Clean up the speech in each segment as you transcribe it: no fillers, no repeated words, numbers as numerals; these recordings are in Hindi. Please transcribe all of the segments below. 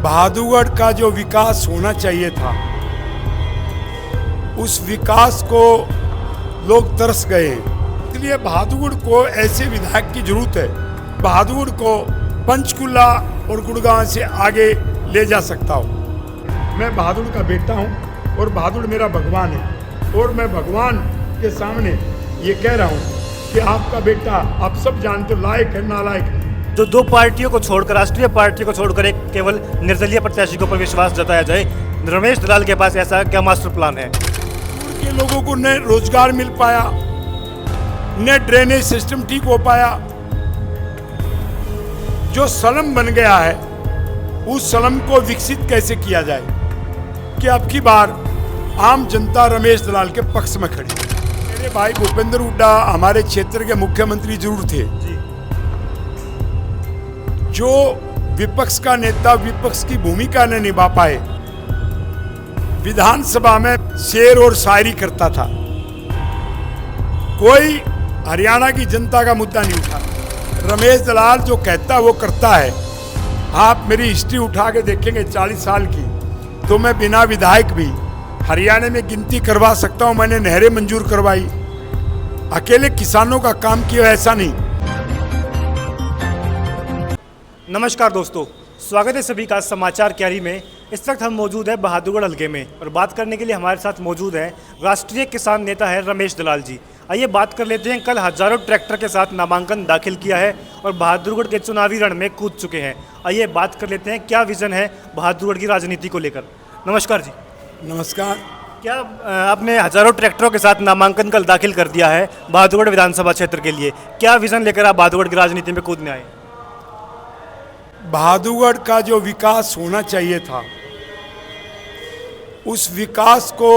बहादुरगढ़ का जो विकास होना चाहिए था, उस विकास को लोग तरस गए हैं। इसलिए बहादुरगढ़ को ऐसे विधायक की जरूरत है, बहादुरगढ़ को पंचकुला और गुड़गांव से आगे ले जा सकता हो। मैं बहादुर का बेटा हूँ और बहादुर मेरा भगवान है, और मैं भगवान के सामने ये कह रहा हूँ कि आपका बेटा, आप सब जानते हो, लायक है नालायक है। जो दो पार्टियों को छोड़कर, राष्ट्रीय पार्टियों को छोड़कर एक केवल निर्दलीय प्रत्याशी के ऊपर विश्वास जताया जाए, रमेश दलाल के पास ऐसा क्या मास्टर प्लान है? के लोगों को न रोजगार मिल पाया, न ड्रेनेज सिस्टम ठीक हो पाया। जो स्लम बन गया है, उस स्लम को विकसित कैसे किया जाए कि अब की बार आम जनता रमेश दलाल के पक्ष में खड़ी। मेरे भाई भूपेंद्र हुड्डा हमारे क्षेत्र के मुख्यमंत्री जरूर थे, जो विपक्ष का नेता विपक्ष की भूमिका न निभा पाए, विधानसभा में शेर और शायरी करता था, कोई हरियाणा की जनता का मुद्दा नहीं उठा। रमेश दलाल जो कहता है वो करता है। आप मेरी हिस्ट्री उठा के देखेंगे 40 साल की, तो मैं बिना विधायक भी हरियाणा में गिनती करवा सकता हूं। मैंने नहरें मंजूर करवाई, अकेले किसानों का काम किया, ऐसा नहीं। नमस्कार दोस्तों, स्वागत है सभी का समाचार क्यारी में। इस वक्त हम मौजूद है बहादुरगढ़ हल्के में, और बात करने के लिए हमारे साथ मौजूद है राष्ट्रीय किसान नेता है रमेश दलाल जी। आइए बात कर लेते हैं। कल हजारों ट्रैक्टर के साथ नामांकन दाखिल किया है और बहादुरगढ़ के चुनावी रण में कूद चुके हैं। आइए बात कर लेते हैं क्या विजन है बहादुरगढ़ की राजनीति को लेकर। नमस्कार जी। नमस्कार। क्या आपने हजारों ट्रैक्टरों के साथ नामांकन कल दाखिल कर दिया है बहादुरगढ़ विधानसभा क्षेत्र के लिए, क्या विजन लेकर आप बहादुरगढ़ की राजनीति में कूदने आए? बहादुरगढ़ का जो विकास होना चाहिए था, उस विकास को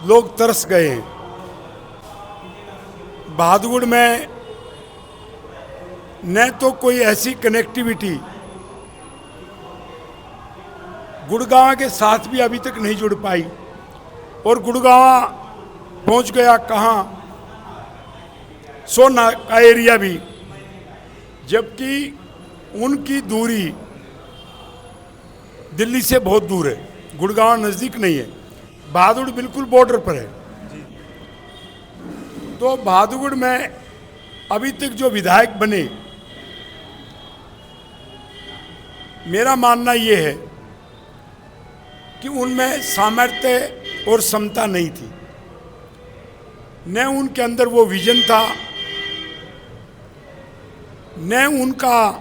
लोग तरस गए हैं। बहादुरगढ़ में न तो कोई ऐसी कनेक्टिविटी गुड़गांव के साथ भी अभी तक नहीं जुड़ पाई, और गुड़गांव पहुंच गया कहाँ, सोना का एरिया भी, जबकि उनकी दूरी दिल्ली से बहुत दूर है, गुड़गांव नज़दीक नहीं है। बहादुरगढ़ बिल्कुल बॉर्डर पर है। तो बहादुरगढ़ में अभी तक जो विधायक बने, मेरा मानना ये है कि उनमें सामर्थ्य और क्षमता नहीं थी, न उनके अंदर वो विजन था, न उनका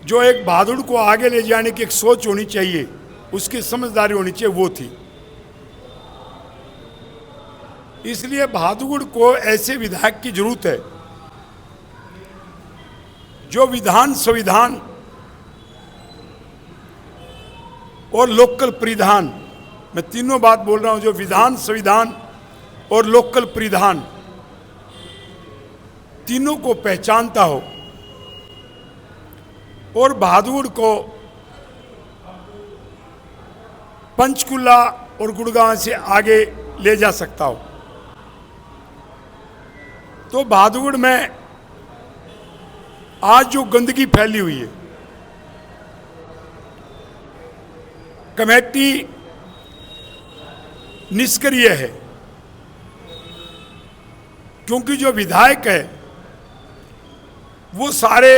जो एक बहादुर को आगे ले जाने की एक सोच होनी चाहिए, उसकी समझदारी होनी चाहिए, वो थी। इसलिए बहादुरगढ़ को ऐसे विधायक की जरूरत है जो विधान, संविधान और लोकल परिधान, मैं तीनों बात बोल रहा हूं, जो विधान, संविधान और लोकल परिधान तीनों को पहचानता हो, और बहादुरगढ़ को पंचकुला और गुड़गांव से आगे ले जा सकता हो। तो बहादुरगढ़ में आज जो गंदगी फैली हुई है, कमेटी निष्क्रिय है, क्योंकि जो विधायक है वो सारे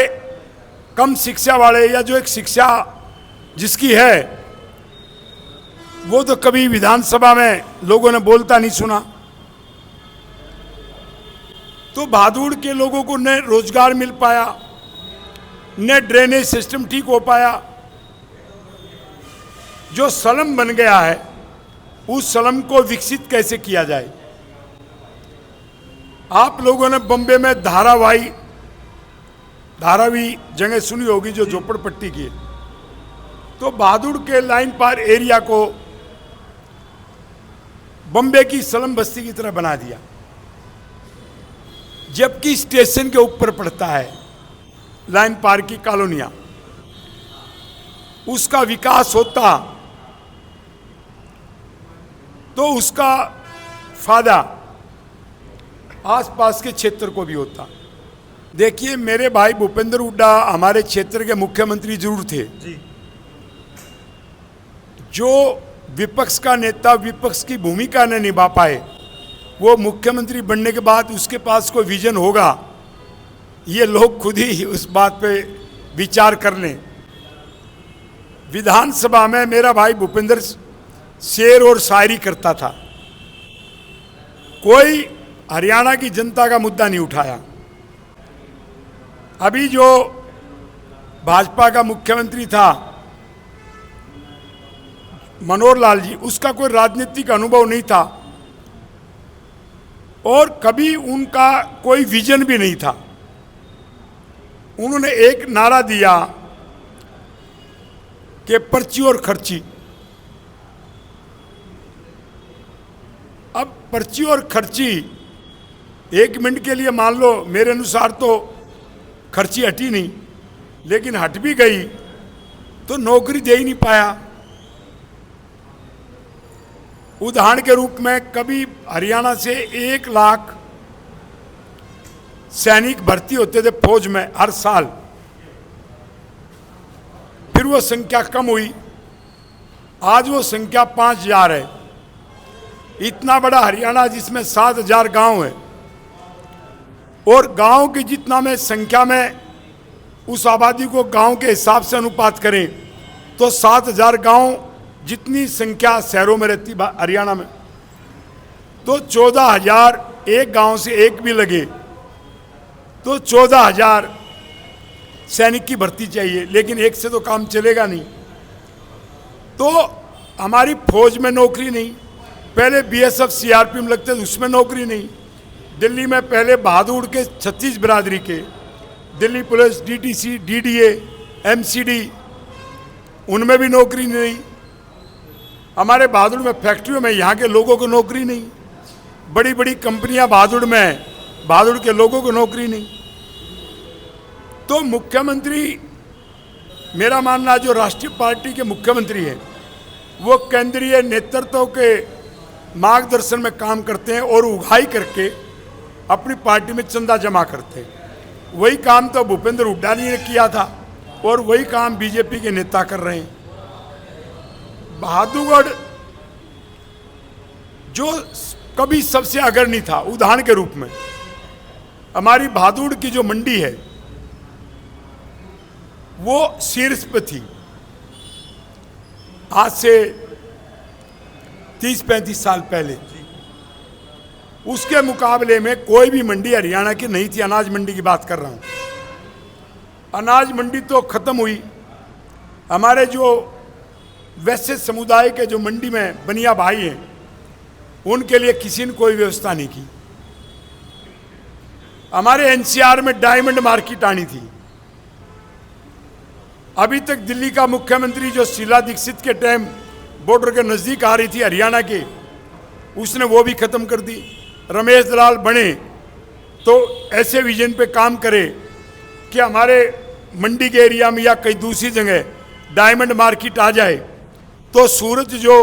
कम शिक्षा वाले, या जो एक शिक्षा जिसकी है, वो तो कभी विधानसभा में लोगों ने बोलता नहीं सुना। तो बहादुरगढ़ के लोगों को न रोजगार मिल पाया, न ड्रेनेज सिस्टम ठीक हो पाया। जो स्लम बन गया है, उस स्लम को विकसित कैसे किया जाए। आप लोगों ने बम्बे में धारावी जगह सुनी होगी, जो झोपड़पट्टी की है। तो बहादुरगढ़ के लाइन पार एरिया को बम्बे की स्लम बस्ती की तरह बना दिया, जबकि स्टेशन के ऊपर पड़ता है लाइन पार की कॉलोनियां। उसका विकास होता तो उसका फायदा आसपास के क्षेत्र को भी होता। देखिए, मेरे भाई भूपेंद्र हुड्डा हमारे क्षेत्र के मुख्यमंत्री जरूर थे, जो विपक्ष का नेता विपक्ष की भूमिका न निभा पाए, वो मुख्यमंत्री बनने के बाद उसके पास कोई विजन होगा, ये लोग खुद ही उस बात पे विचार कर लें। विधानसभा में मेरा भाई भूपेंद्र शेर और शायरी करता था, कोई हरियाणा की जनता का मुद्दा नहीं उठाया। अभी जो भाजपा का मुख्यमंत्री था मनोहर लाल जी, उसका कोई राजनीतिक अनुभव नहीं था और कभी उनका कोई विजन भी नहीं था। उन्होंने एक नारा दिया कि पर्ची और खर्ची। अब पर्ची और खर्ची 1 मिनट के लिए मान लो, मेरे अनुसार तो खर्ची हटी नहीं, लेकिन हट भी गई तो नौकरी दे ही नहीं पाया। उदाहरण के रूप में कभी हरियाणा से 1 लाख सैनिक भर्ती होते थे फौज में हर साल, फिर वो संख्या कम हुई, आज वो संख्या 5000 है। इतना बड़ा हरियाणा जिसमें 7000 गांव है और गांव की जितना में संख्या में उस आबादी को गांव के हिसाब से अनुपात करें तो 7000 गांव जितनी संख्या शहरों में रहती हरियाणा में, तो 14000 एक गांव से एक भी लगे तो 14000 सैनिक की भर्ती चाहिए, लेकिन एक से तो काम चलेगा नहीं। तो हमारी फौज में नौकरी नहीं, पहले बीएसएफ सीआरपी में लगते थे उसमें नौकरी नहीं। दिल्ली में पहले बहादुर के 36 बिरादरी के, Delhi police, DTC, DDA, MCD, उनमें भी नौकरी नहीं। हमारे बहादुर में फैक्ट्रियों में यहाँ के लोगों को नौकरी नहीं, बड़ी बड़ी कंपनियां बहादुर में, बहादुर के लोगों को नौकरी नहीं। तो मुख्यमंत्री, मेरा मानना जो राष्ट्रीय पार्टी के मुख्यमंत्री हैं वो केंद्रीय नेतृत्व के मार्गदर्शन में काम करते हैं और उगाही करके अपनी पार्टी में चंदा जमा करते हैं। वही काम तो भूपेंद्र हुड्डा ने किया था और वही काम बीजेपी के नेता कर रहे हैं। बहादुरगढ़ जो कभी सबसे अग्रणी था, उदाहरण के रूप में हमारी बहादुर की जो मंडी है वो शीर्ष पे थी आज से 30-35 साल पहले। उसके मुकाबले में कोई भी मंडी हरियाणा की नहीं थी। अनाज मंडी की बात कर रहा हूं। अनाज मंडी तो खत्म हुई। हमारे जो वैश्य समुदाय के जो मंडी में बनिया भाई हैं उनके लिए किसी ने कोई व्यवस्था नहीं की। हमारे एनसीआर में डायमंड मार्केट आनी थी। अभी तक दिल्ली का मुख्यमंत्री जो शीला दीक्षित के टाइम बॉर्डर के नजदीक आ रही थी हरियाणा के, उसने वो भी खत्म कर दी। रमेश दलाल बने तो ऐसे विजन पे काम करे कि हमारे मंडी के एरिया में या कहीं दूसरी जगह डायमंड मार्केट आ जाए तो सूरत जो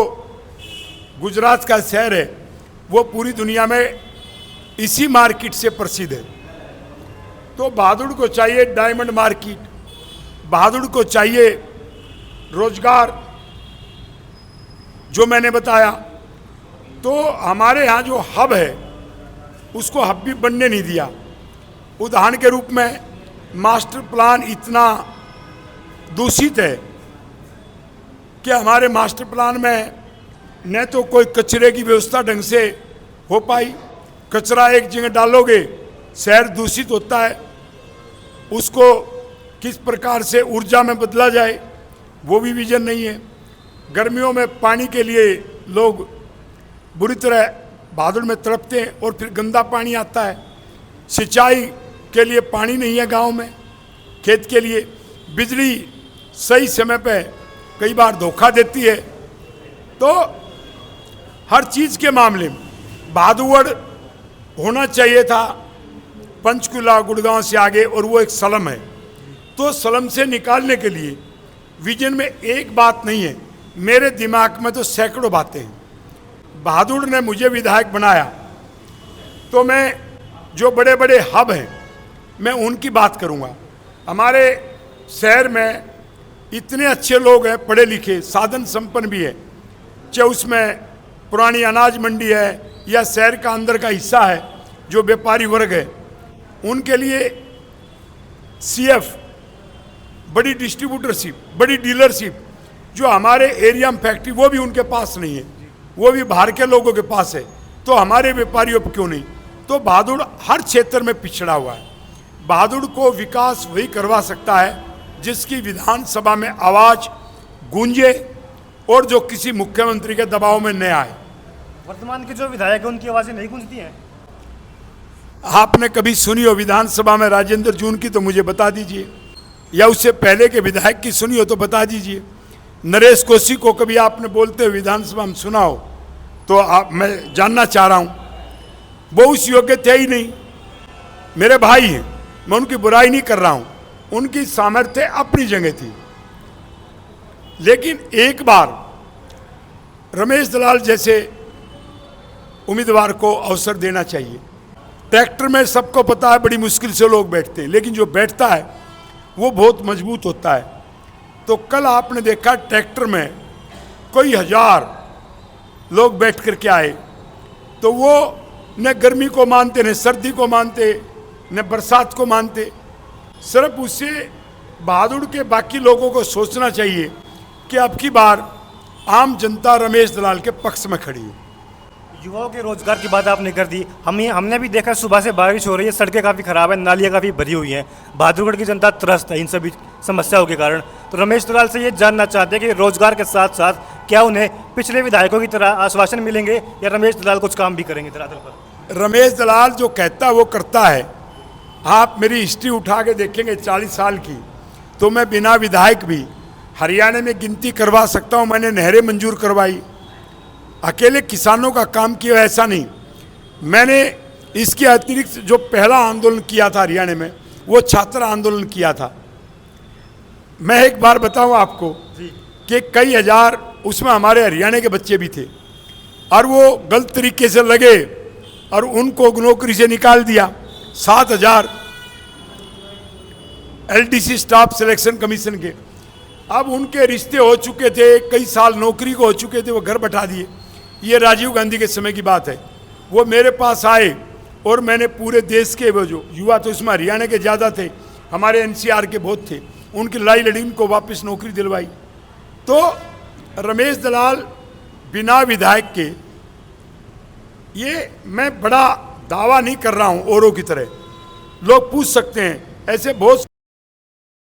गुजरात का शहर है वो पूरी दुनिया में इसी मार्केट से प्रसिद्ध है। तो बहादुर को चाहिए डायमंड मार्केट, बहादुर को चाहिए रोजगार जो मैंने बताया। तो हमारे यहाँ जो हब है उसको हब भी बनने नहीं दिया। उदाहरण के रूप में मास्टर प्लान इतना दूषित है कि हमारे मास्टर प्लान में न तो कोई कचरे की व्यवस्था ढंग से हो पाई। कचरा एक जगह डालोगे शहर दूषित होता है, उसको किस प्रकार से ऊर्जा में बदला जाए वो भी विजन नहीं है। गर्मियों में पानी के लिए लोग बुरी तरह बहादुर में तड़पते हैं और फिर गंदा पानी आता है। सिंचाई के लिए पानी नहीं है गांव में, खेत के लिए बिजली सही समय पे कई बार धोखा देती है। तो हर चीज़ के मामले में बहादुर होना चाहिए था पंचकुला गुड़गांव से आगे, और वो एक सलम है। तो सलम से निकालने के लिए विजन में एक बात नहीं है, मेरे दिमाग में तो सैकड़ों बातें हैं। बहादुर ने मुझे विधायक बनाया तो मैं जो बड़े बड़े हब हैं मैं उनकी बात करूंगा। हमारे शहर में इतने अच्छे लोग हैं, पढ़े लिखे, साधन संपन्न भी है, चाहे उसमें पुरानी अनाज मंडी है या शहर का अंदर का हिस्सा है, जो व्यापारी वर्ग है उनके लिए सीएफ, बड़ी डिस्ट्रीब्यूटरशिप, बड़ी डीलरशिप जो हमारे एरिया में फैक्ट्री वो भी उनके पास नहीं है, वो भी बाहर के लोगों के पास है, तो हमारे व्यापारियों पर क्यों नहीं। तो भादुड़ हर क्षेत्र में पिछड़ा हुआ है। भादुड़ को विकास वही करवा सकता है जिसकी विधानसभा में आवाज गूंजे और जो किसी मुख्यमंत्री के दबाव में न आए। वर्तमान के जो विधायक हैं उनकी आवाज़ें नहीं गूंजती हैं। आपने कभी सुनी हो विधानसभा में राजेंद्र जून की, तो मुझे बता दीजिए, या उससे पहले के विधायक की सुनी हो तो बता दीजिए। नरेश कौशिक को कभी आपने बोलते हुए विधानसभा में सुना हो तो मैं जानना चाह रहा हूं। वो उस योग्य थे ही नहीं, मेरे भाई हैं, मैं उनकी बुराई नहीं कर रहा हूं, उनकी सामर्थ्य अपनी जगह थी। लेकिन एक बार रमेश दलाल जैसे उम्मीदवार को अवसर देना चाहिए। ट्रैक्टर में सबको पता है बड़ी मुश्किल से लोग बैठते हैं, लेकिन जो बैठता है वो बहुत मजबूत होता है। तो कल आपने देखा ट्रैक्टर में कोई हजार लोग बैठ कर के आए, तो वो न गर्मी को मानते, न सर्दी को मानते, न बरसात को मानते। सिर्फ उससे भादुड़ के बाकी लोगों को सोचना चाहिए कि अब की बार आम जनता रमेश दलाल के पक्ष में खड़ी है। युवाओं के रोजगार की बात आपने कर दी। हमने भी देखा सुबह से बारिश हो रही है, सड़कें काफ़ी ख़राब है, नालियाँ काफ़ी भरी हुई हैं। बहादुरगढ़ की जनता त्रस्त है इन सभी समस्याओं के कारण। तो रमेश दलाल से ये जानना चाहते हैं कि रोजगार के साथ साथ क्या उन्हें पिछले विधायकों की तरह आश्वासन मिलेंगे या रमेश दलाल कुछ काम भी करेंगे धरातल पर। रमेश दलाल जो कहता है वो करता है। आप मेरी हिस्ट्री उठा के देखेंगे 40 साल की, तो मैं बिना विधायक भी हरियाणा में गिनती करवा सकता हूँ। मैंने नहरें मंजूर करवाई, अकेले किसानों का काम किया ऐसा नहीं। मैंने इसके अतिरिक्त जो पहला आंदोलन किया था हरियाणा में, वो छात्र आंदोलन किया था। मैं एक बार बताऊं आपको कि कई हजार उसमें हमारे हरियाणा के बच्चे भी थे, और वो गलत तरीके से लगे और उनको नौकरी से निकाल दिया। 7,000 एलडीसी स्टाफ सिलेक्शन कमीशन के, अब उनके रिश्ते हो चुके थे, कई साल नौकरी को हो चुके थे, वो घर बैठा दिए। ये राजीव गांधी के समय की बात है। वो मेरे पास आए और मैंने पूरे देश के वो जो युवा थे, उसमें हरियाणा के ज़्यादा थे, हमारे एनसीआर के बहुत थे, उनकी लड़ाई लड़ी, उनको वापस नौकरी दिलवाई। तो रमेश दलाल बिना विधायक के, ये मैं बड़ा दावा नहीं कर रहा हूँ औरों की तरह, लोग पूछ सकते हैं, ऐसे बहुत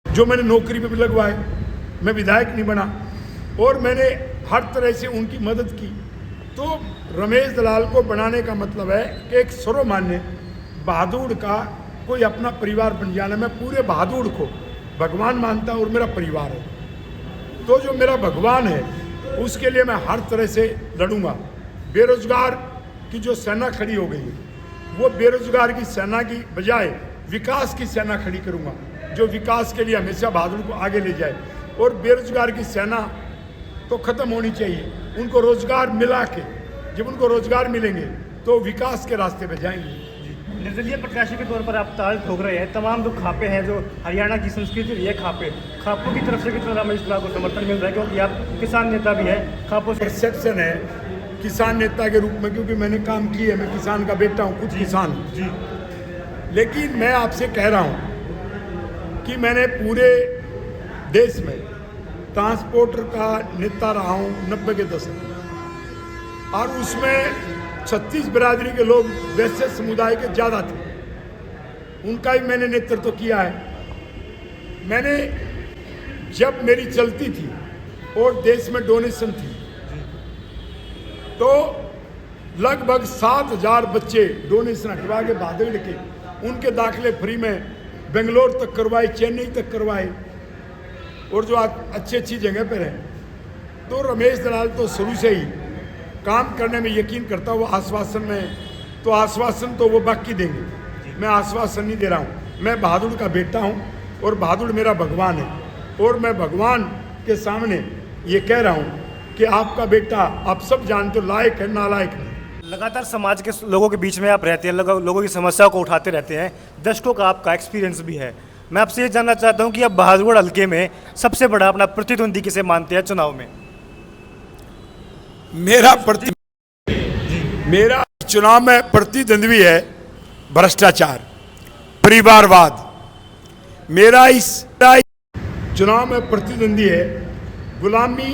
जो मैंने नौकरी पे भी लगवाए, मैं विधायक नहीं बना और मैंने हर तरह से उनकी मदद की। तो रमेश दलाल को बनाने का मतलब है कि एक सर्वमान्य बहादुर का कोई अपना परिवार बन जाना। मैं पूरे बहादुर को भगवान मानता हूँ और मेरा परिवार है, तो जो मेरा भगवान है उसके लिए मैं हर तरह से लड़ूंगा। बेरोजगार की जो सेना खड़ी हो गई है, वो बेरोजगार की सेना की बजाय विकास की सेना खड़ी करूंगा, जो विकास के लिए हमेशा बहादुर को आगे ले जाए। और बेरोजगार की सेना तो खत्म होनी चाहिए, उनको रोजगार मिला के, जब उनको रोजगार मिलेंगे तो विकास के रास्ते पे जाएंगे। निर्दलीय प्रत्याशी के तौर पर आप ताल ठोक रहे हैं। तमाम जो खापे हैं, जो हरियाणा की संस्कृति रही है, खापों की तरफ से कितना रमेश दलाल को समर्थन मिल रहा है, क्योंकि आप किसान नेता भी है। खापों से परसेप्शन है किसान नेता के रूप में, क्योंकि मैंने काम किए, मैं किसान का बेटा हूँ, खुद किसान हूँ। लेकिन मैं आपसे कह रहा हूँ कि मैंने पूरे देश में ट्रांसपोर्टर का नेता रहा हूँ 90 के दशक में, और उसमें 36 बिरादरी के लोग वैश्य समुदाय के ज़्यादा थे, उनका भी मैंने नेतृत्व किया है। मैंने जब मेरी चलती थी और देश में डोनेशन थी, तो लगभग 7,000 बच्चे डोनेशन हटवा के बहादुर के, उनके दाखिले फ्री में बेंगलोर तक करवाए, चेन्नई तक करवाए, और जो अच्छी अच्छी जगह पर है। तो रमेश दलाल तो शुरू से ही काम करने में यकीन करता हूँ। आश्वासन में तो आश्वासन तो वो बाकी देंगे, मैं आश्वासन नहीं दे रहा हूँ। मैं बहादुर का बेटा हूँ और बहादुर मेरा भगवान है, और मैं भगवान के सामने ये कह रहा हूँ कि आपका बेटा, आप सब जानते हो, लायक है, नालायक नहीं। लगातार समाज के लोगों के बीच में आप रहते हैं, लोगों की समस्याओं को उठाते रहते हैं, दशकों का आपका एक्सपीरियंस भी है। मैं आपसे ये जानना चाहता हूँ कि आप बहादुरगढ़ हल्के में सबसे बड़ा अपना प्रतिद्वंदी किसे मानते हैं चुनाव में? मेरा चुनाव में प्रतिद्वंद्वी है भ्रष्टाचार, परिवारवाद। मेरा इस चुनाव में प्रतिद्वंदी है गुलामी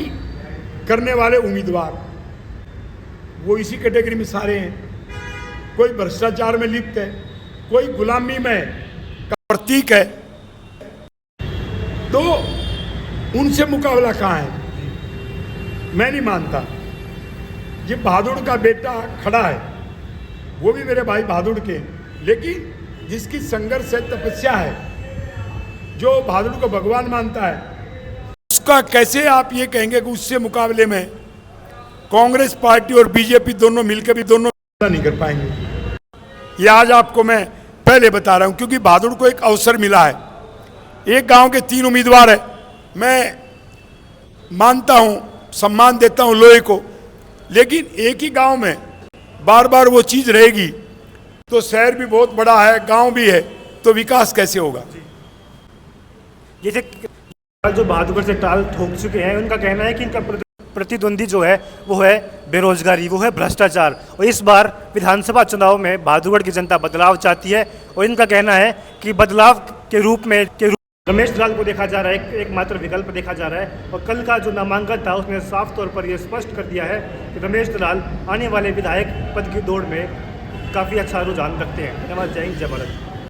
करने वाले उम्मीदवार। वो इसी कैटेगरी में सारे हैं। कोई भ्रष्टाचार में लिप्त है, कोई गुलामी में का प्रतीक है। तो उनसे मुकाबला कहाँ है? मैं नहीं मानता। ये बहादुर का बेटा खड़ा है, वो भी मेरे भाई बहादुर के, लेकिन जिसकी संघर्ष है, तपस्या है, जो बहादुर को भगवान मानता है, उसका कैसे आप ये कहेंगे कि उससे मुकाबले में कांग्रेस पार्टी और बीजेपी दोनों मिलकर भी दोनों नहीं कर पाएंगे। ये आज आपको मैं पहले बता रहा हूं, क्योंकि बहादुर को एक अवसर मिला है। एक गांव के 3 उम्मीदवार है। मैं मानता हूं, सम्मान देता हूं लोहे को, लेकिन एक ही गांव में बार बार वो चीज रहेगी तो शहर भी बहुत बड़ा है, गांव भी है, तो विकास कैसे होगा? जैसे जो बहादुरगढ़ से टाल ठोक चुके हैं, उनका कहना है कि इनका प्रतिद्वंदी जो है वो है बेरोजगारी, वो है भ्रष्टाचार। और इस बार विधानसभा चुनाव में बहादुरगढ़ की जनता बदलाव चाहती है और इनका कहना है कि बदलाव के रूप में रमेश दलाल को देखा जा रहा है, एकमात्र विकल्प देखा जा रहा है। और कल का जो नामांकन था उसने साफ तौर पर यह स्पष्ट कर दिया है कि रमेश दलाल आने वाले विधायक पद की दौड़ में काफ़ी अच्छा रुझान रखते हैं। धन्यवाद। जय हिंद, जय भारत।